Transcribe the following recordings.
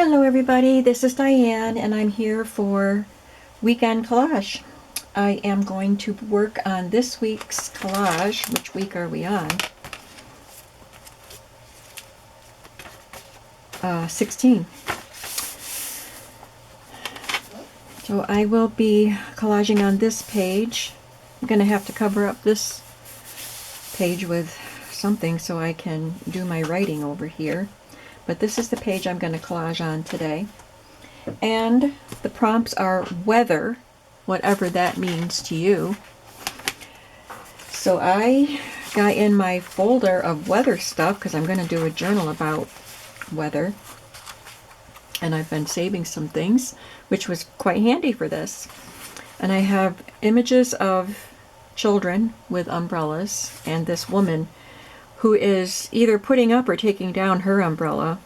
Hello everybody, this is Diane and I'm here for Weekend Collage. I am going to work on this week's collage. Which week are we on? 16. So I will be collaging on this page. I'm going to have to cover up this page with something so I can do my writing over here. But this is the page I'm going to collage on today. And the prompts are weather, whatever that means to you. So I got in my folder of weather stuff because I'm going to do a journal about weather. And I've been saving some things, which was quite handy for this. And I have images of children with umbrellas and this woman who is either putting up or taking down her umbrella.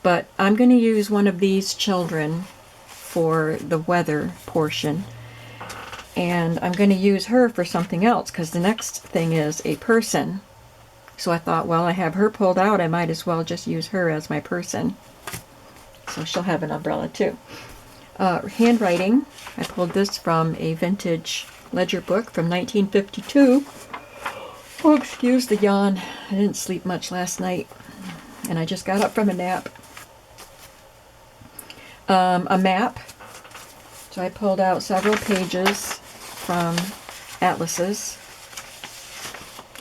But I'm going to use one of these children for the weather portion. And I'm going to use her for something else because the next thing is a person. So I thought, well, I have her pulled out, I might as well just use her as my person. So she'll have an umbrella too. Handwriting. I pulled this from a vintage ledger book from 1952. Oh, excuse the yawn. I didn't sleep much last night. And I just got up from a nap. A map. So I pulled out several pages from atlases.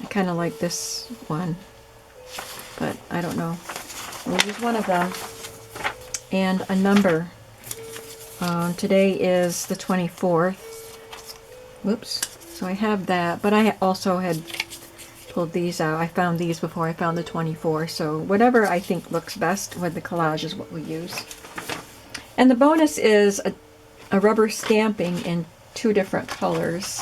I kind of like this one, but I don't know. We'll use one of them. And a number. Today is the 24th. Whoops. So I have that, but I also had pulled these out. I found these before I found the 24, so whatever I think looks best with the collage is what we use. And the bonus is a rubber stamping in 2 different colors.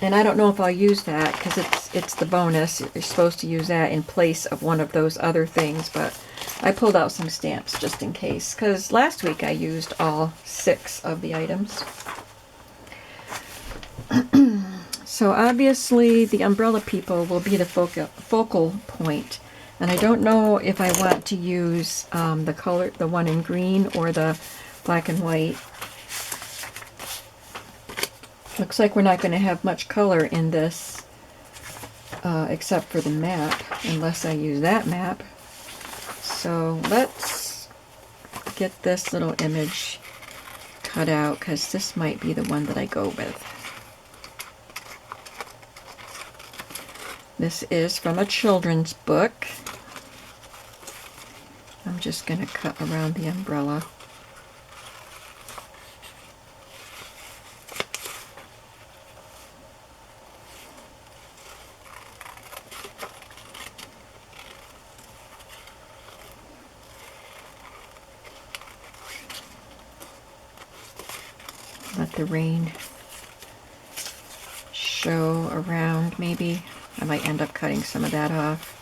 And I don't know if I'll use that because it's the bonus. You're supposed to use that in place of one of those other things, but I pulled out some stamps just in case because last week I used all 6 of the items. So obviously the umbrella people will be the focal point. And I don't know if I want to use the one in green or the black and white. Looks like we're not going to have much color in this except for the map, unless I use that map. So let's get this little image cut out because this might be the one that I go with. This is from a children's book. I'm just going to cut around the umbrella. Let the rain show around. Maybe I might end up cutting some of that off.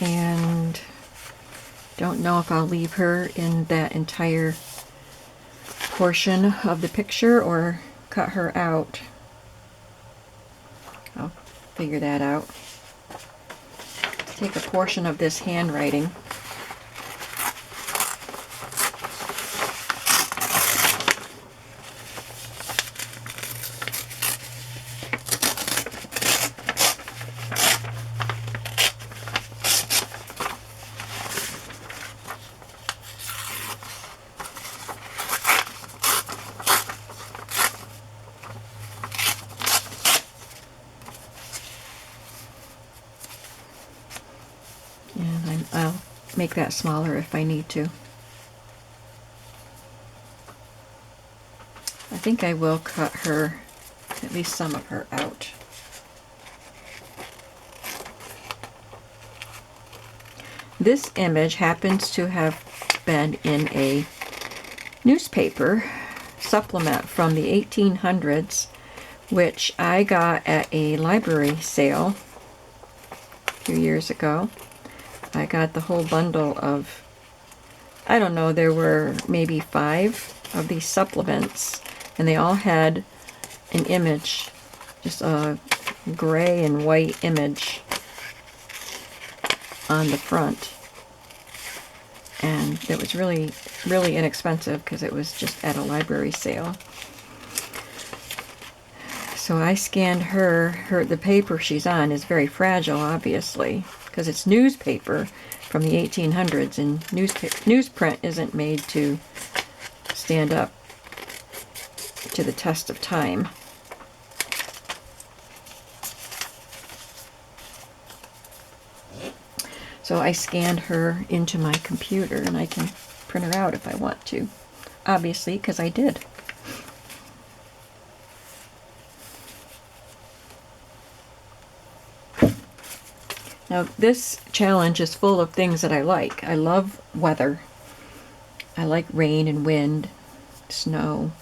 And don't know if I'll leave her in that entire portion of the picture or cut her out. I'll figure that out. Take a portion of this handwriting. And I'll make that smaller if I need to. I think I will cut her, at least some of her, out. This image happens to have been in a newspaper supplement from the 1800s, which I got at a library sale a few years ago. I got the whole bundle of, I don't know, there were maybe 5 of these supplements and they all had an image, just a gray and white image on the front. And it was really, really inexpensive because it was just at a library sale. So I scanned the paper she's on is very fragile, obviously, because it's newspaper from the 1800s, and newsprint isn't made to stand up to the test of time. So I scanned her into my computer, and I can print her out if I want to, obviously, because I did. Now this challenge is full of things that I like. I love weather. I like rain and wind, snow.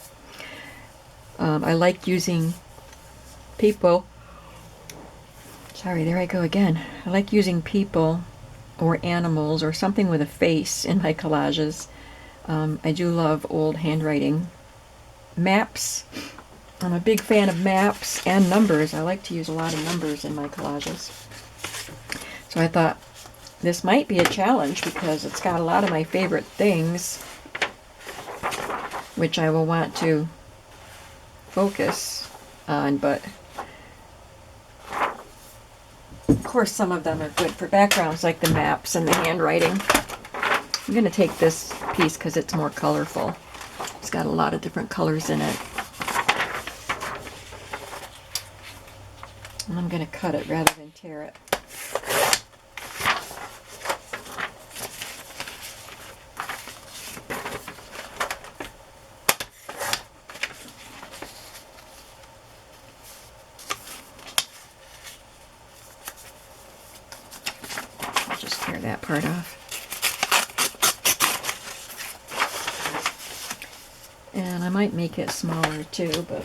I like using people. Sorry, there I go again. I like using people or animals or something with a face in my collages. I do love old handwriting. Maps. I'm a big fan of maps and numbers. I like to use a lot of numbers in my collages. So I thought this might be a challenge because it's got a lot of my favorite things, which I will want to focus on, but of course some of them are good for backgrounds, like the maps and the handwriting. I'm going to take this piece because it's more colorful. It's got a lot of different colors in it. And I'm going to cut it rather than tear it. I'll just tear that part off. And I might make it smaller too, but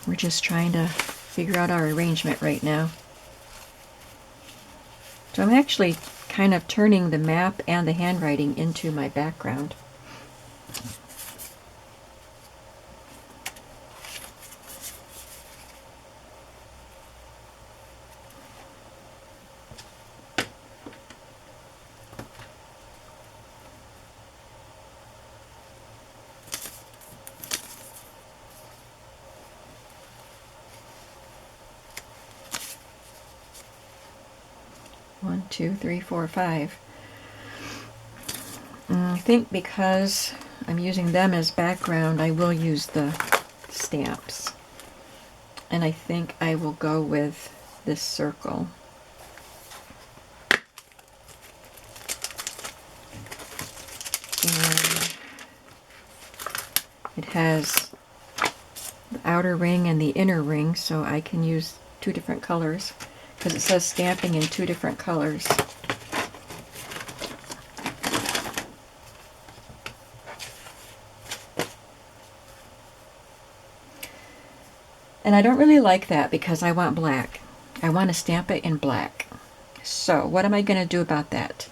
we're just trying to figure out our arrangement right now. So I'm actually kind of turning the map and the handwriting into my background. One, two, three, four, five. I think because I'm using them as background, I will use the stamps. And I think I will go with this circle. And it has the outer ring and the inner ring, so I can use two different colors because it says stamping in two different colors. And I don't really like that because I want black. I want to stamp it in black. So what am I going to do about that?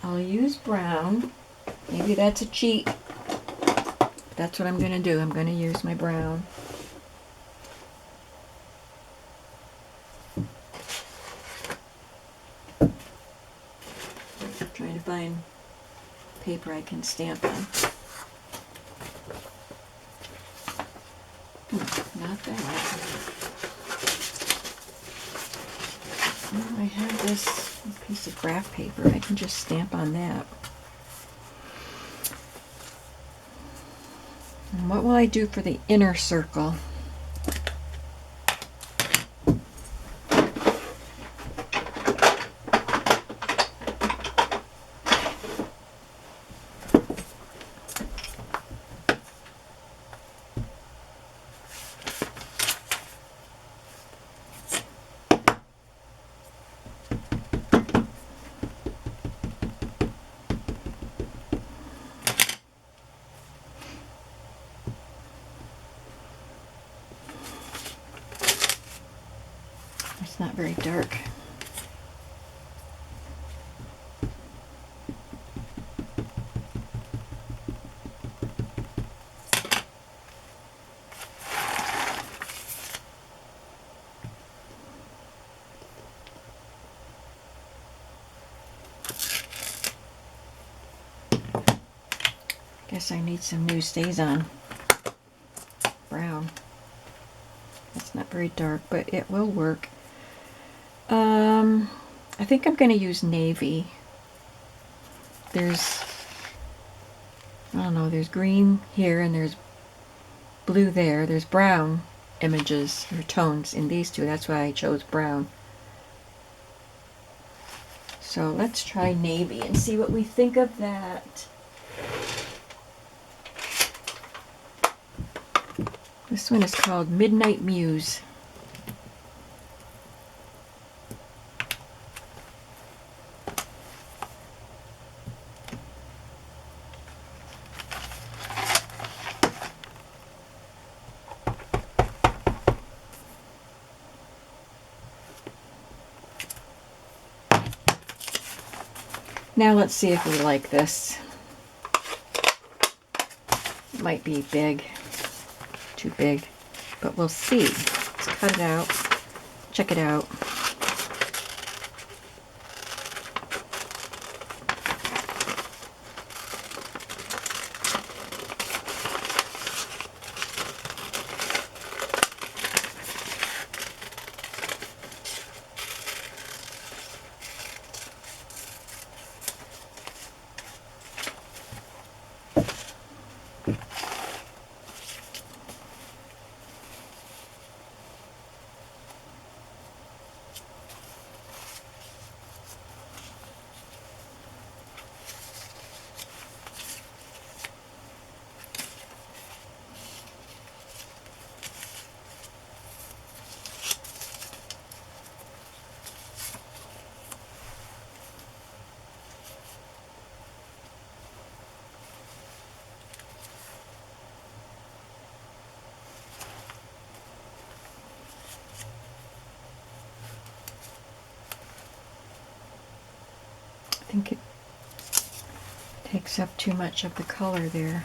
I'll use brown. Maybe that's a cheat. But that's what I'm going to do. I'm going to use my brown. I'm trying to find paper I can stamp on. Not that. Well, I have this piece of graph paper. I can just stamp on that. And what will I do for the inner circle? It's not very dark. Guess I need some new StazOn brown. It's not very dark, but it will work. I think I'm going to use navy. There's, I don't know, there's green here and there's blue there. There's brown images or tones in these two. That's why I chose brown. So let's try navy and see what we think of that. This one is called Midnight Muse. Now let's see if we like this. It might be big, too big, but we'll see. Let's cut it out, check it out. I think it takes up too much of the color there.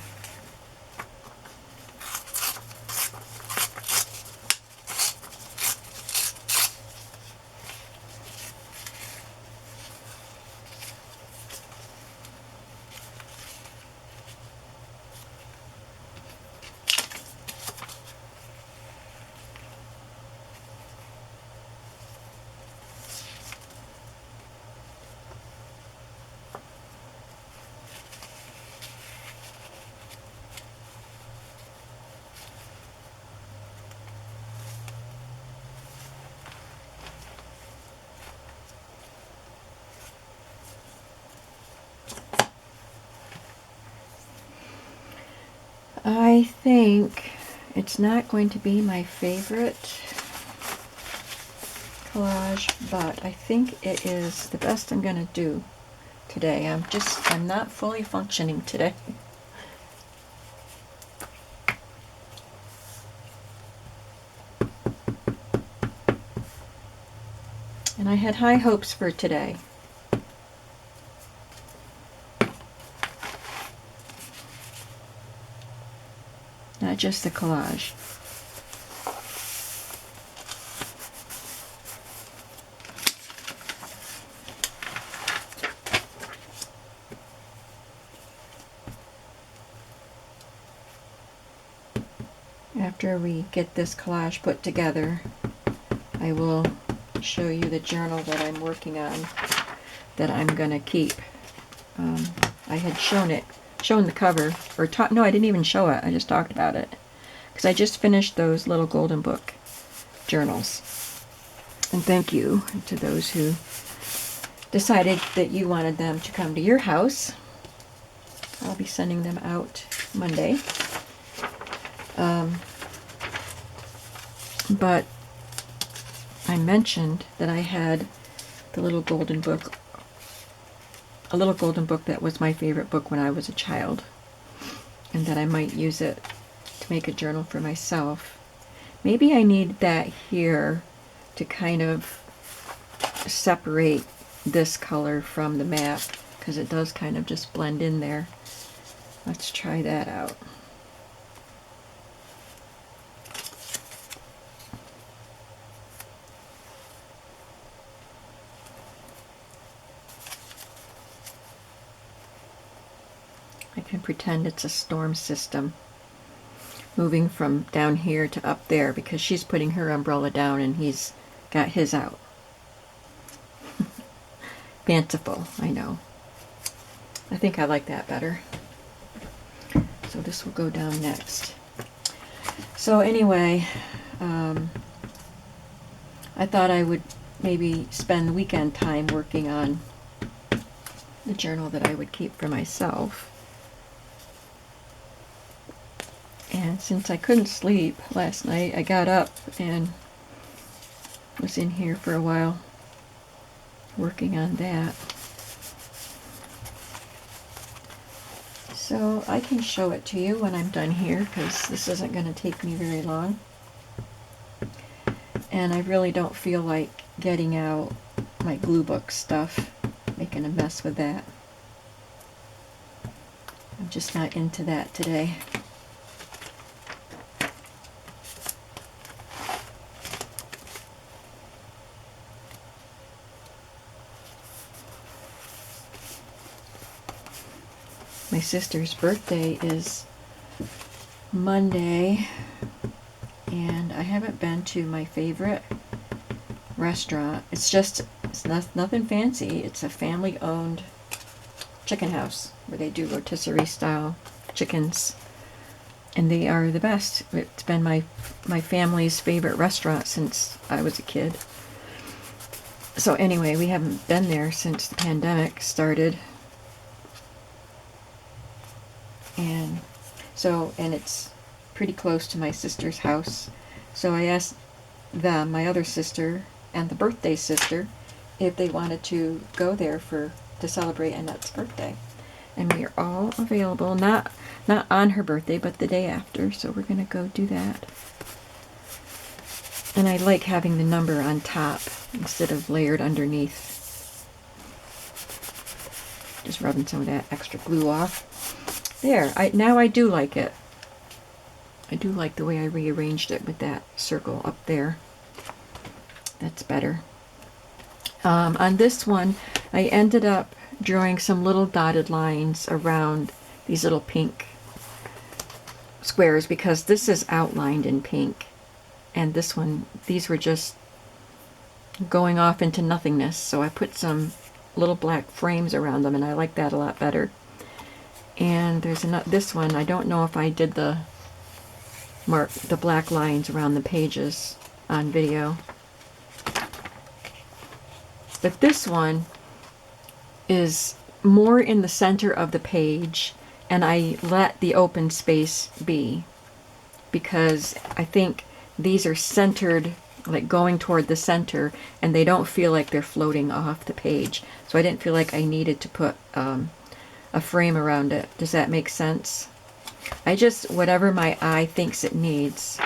I think it's not going to be my favorite collage, but I think it is the best I'm going to do today. I'm not fully functioning today. And I had high hopes for today. Not just the collage. After we get this collage put together, I will show you the journal that I'm working on that I'm going to keep. I had shown the cover, or no, I didn't even show it, I just talked about it. Because I just finished those little golden book journals. And thank you to those who decided that you wanted them to come to your house. I'll be sending them out Monday. But I mentioned that I had the little golden book, a little golden book that was my favorite book when I was a child, and that I might use it to make a journal for myself. Maybe I need that here to kind of separate this color from the map, because it does kind of just blend in there. Let's try that out. I can pretend it's a storm system moving from down here to up there because she's putting her umbrella down and he's got his out. Fanciful, I know. I think I like that better. So this will go down next. So anyway, I thought I would maybe spend the weekend time working on the journal that I would keep for myself. And since I couldn't sleep last night, I got up and was in here for a while working on that. So I can show it to you when I'm done here because this isn't going to take me very long. And I really don't feel like getting out my glue book stuff, making a mess with that. I'm just not into that today. My sister's birthday is Monday, and I haven't been to my favorite restaurant. It's nothing fancy. It's a family-owned chicken house where they do rotisserie style chickens, and they are the best. It's been my family's favorite restaurant since I was a kid. So anyway, we haven't been there since the pandemic started. And it's pretty close to my sister's house. So I asked them, my other sister and the birthday sister, if they wanted to go there to celebrate Annette's birthday. And we are all available, not on her birthday, but the day after. So we're going to go do that. And I like having the number on top instead of layered underneath. Just rubbing some of that extra glue off. There, now I do like it. I do like the way I rearranged it with that circle up there. That's better. On this one, I ended up drawing some little dotted lines around these little pink squares because this is outlined in pink. And this one, these were just going off into nothingness. So I put some little black frames around them, and I like that a lot better. And there's this one. I don't know if I did the black lines around the pages on video. But this one is more in the center of the page, and I let the open space be because I think these are centered, like going toward the center, and they don't feel like they're floating off the page. So I didn't feel like I needed to put a frame around it. Does that make sense? I just, whatever my eye thinks it needs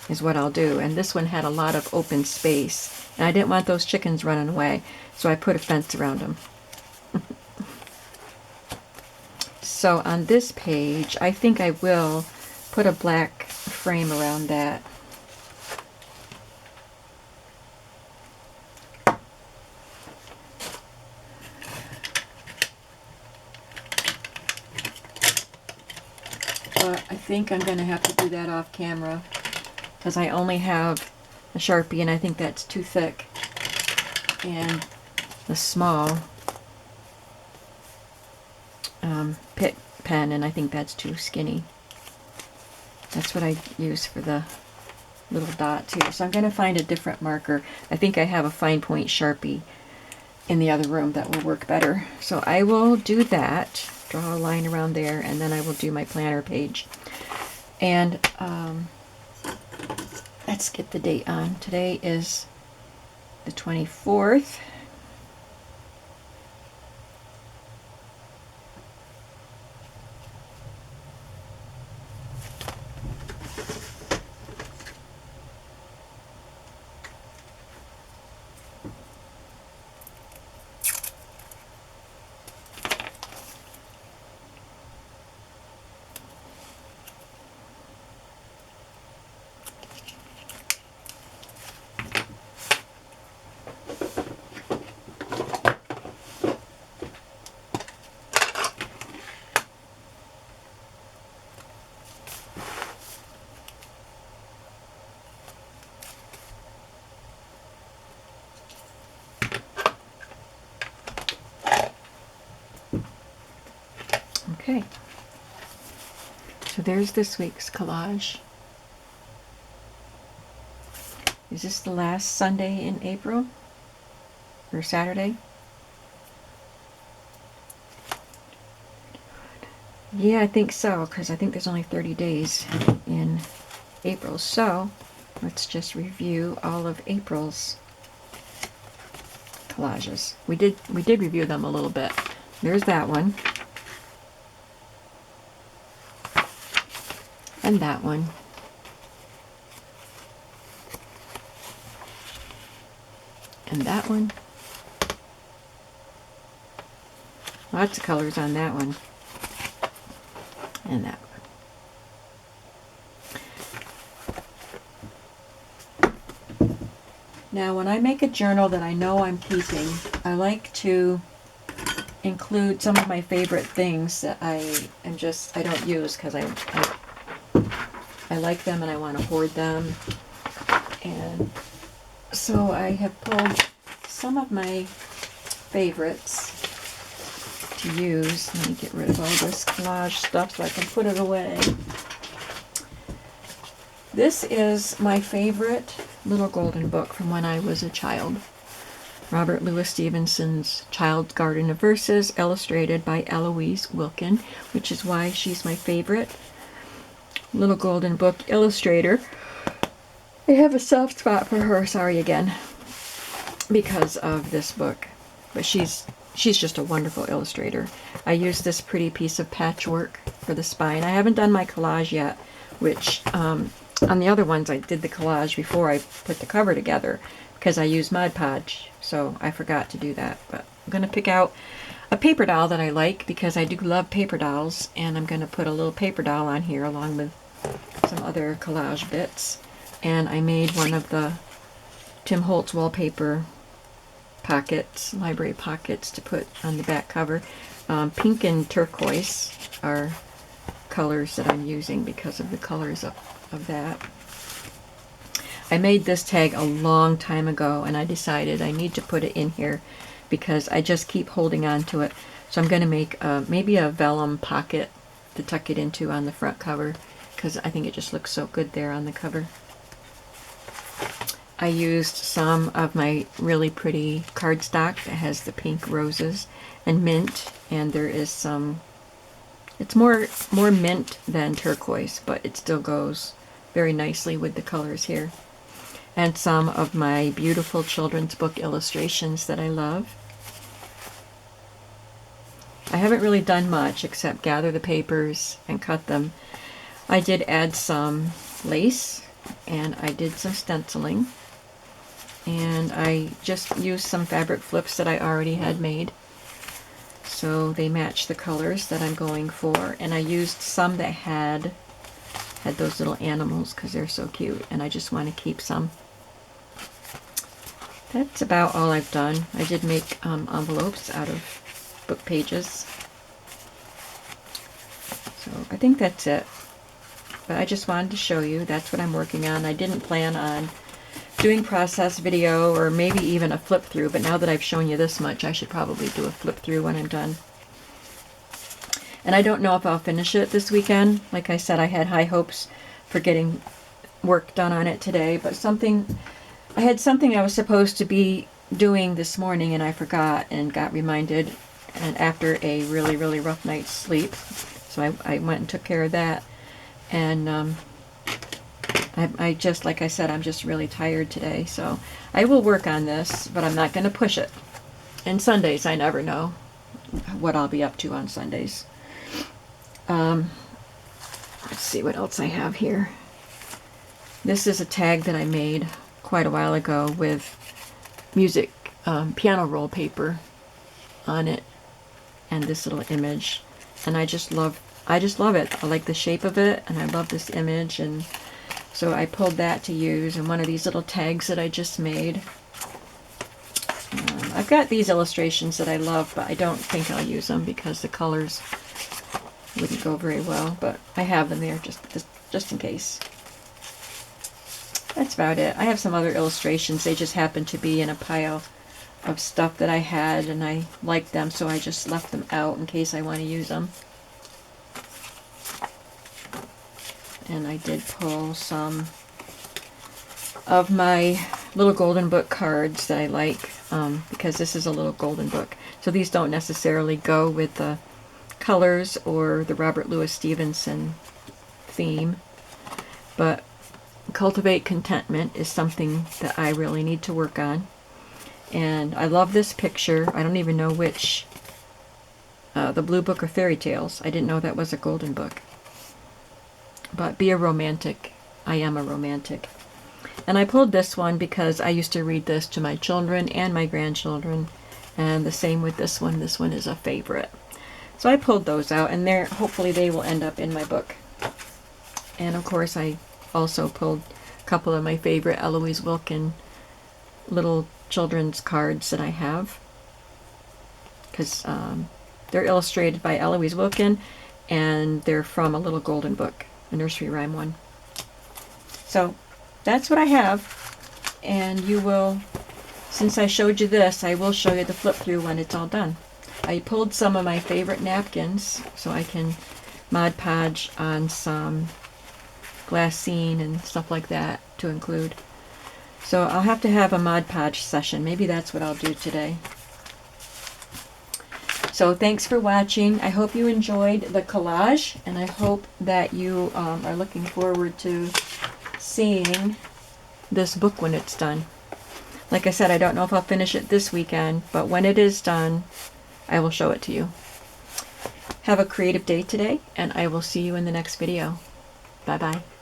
is what I'll do. And this one had a lot of open space, and I didn't want those chickens running away, so I put a fence around them. So on this page, I think I will put a black frame around that. But I think I'm going to have to do that off camera because I only have a Sharpie, and I think that's too thick, and the small Pitt pen, and I think that's too skinny. That's what I use for the little dots here. So I'm going to find a different marker. I think I have a fine point Sharpie in the other room that will work better. So I will do that, draw a line around there, and then I will do my planner page. And let's get the date on. Today is the 24th. Okay. So there's this week's collage. Is this the last Sunday in April? Or Saturday? Yeah, I think so, because I think there's only 30 days in April. So let's just review all of April's collages. We did review them a little bit. There's that one. And that one. And that one. Lots of colors on that one. And that one. Now, when I make a journal that I know I'm keeping, I like to include some of my favorite things that I don't use because I like them and I want to hoard them. And so I have pulled some of my favorites to use. Let me get rid of all this collage stuff so I can put it away. This is my favorite little golden book from when I was a child. Robert Louis Stevenson's Child's Garden of Verses, illustrated by Eloise Wilkin, which is why she's my favorite little golden book illustrator. I have a soft spot for her, sorry again, because of this book. But she's just a wonderful illustrator. I used this pretty piece of patchwork for the spine. I haven't done my collage yet, which on the other ones I did the collage before I put the cover together because I used Mod Podge, so I forgot to do that. But I'm going to pick out a paper doll that I like because I do love paper dolls, and I'm going to put a little paper doll on here along with some other collage bits. And I made one of the Tim Holtz wallpaper pockets, library pockets, to put on the back cover. Pink and turquoise are colors that I'm using because of the colors of that. I made this tag a long time ago and I decided I need to put it in here because I just keep holding on to it. So I'm going to make maybe a vellum pocket to tuck it into on the front cover because I think it just looks so good there on the cover. I used some of my really pretty cardstock that has the pink roses and mint, and there is some, it's more mint than turquoise, but it still goes very nicely with the colors here. And some of my beautiful children's book illustrations that I love. I haven't really done much except gather the papers and cut them. I did add some lace and I did some stenciling. And I just used some fabric flips that I already had made. So they match the colors that I'm going for. And I used some that had those little animals because they're so cute. And I just want to keep some. That's about all I've done. I did make envelopes out of book pages. So I think that's it. But I just wanted to show you that's what I'm working on. I didn't plan on doing process video or maybe even a flip through, but now that I've shown you this much, I should probably do a flip through when I'm done. And I don't know if I'll finish it this weekend. Like I said, I had high hopes for getting work done on it today, but I had something I was supposed to be doing this morning and I forgot and got reminded, and after a really, really rough night's sleep. So I went and took care of that. And I just, like I said, I'm just really tired today. So I will work on this, but I'm not going to push it. And Sundays, I never know what I'll be up to on Sundays. Let's see what else I have here. This is a tag that I made quite a while ago with music, piano roll paper on it, and this little image. And I just love it. I like the shape of it, and I love this image, and so I pulled that to use in one of these little tags that I just made. I've got these illustrations that I love, but I don't think I'll use them because the colors wouldn't go very well, but I have them there just in case. That's about it. I have some other illustrations. They just happen to be in a pile of stuff that I had, and I liked them, so I just left them out in case I want to use them. and I did pull some of my little golden book cards that I like, because this is a little golden book. So these don't necessarily go with the colors or the Robert Louis Stevenson theme, but cultivate contentment is something that I really need to work on. And I love this picture. I don't even know which, the Blue Book of Fairy Tales. I didn't know that was a golden book. But be a romantic. I am a romantic. And I pulled this one because I used to read this to my children and my grandchildren, and the same with this one. This one is a favorite. So I pulled those out, and hopefully they will end up in my book. And of course I also pulled a couple of my favorite Eloise Wilkin little children's cards that I have, because they're illustrated by Eloise Wilkin, and they're from a little golden book, a nursery rhyme one. So that's what I have, and you will, since I showed you this, I will show you the flip through when it's all done. I pulled some of my favorite napkins so I can Mod Podge on some glassine and stuff like that to include. So I'll have to have a Mod Podge session. Maybe that's what I'll do today. So thanks for watching. I hope you enjoyed the collage, and I hope that you are looking forward to seeing this book when it's done. Like I said, I don't know if I'll finish it this weekend, but when it is done, I will show it to you. Have a creative day today, and I will see you in the next video. Bye-bye.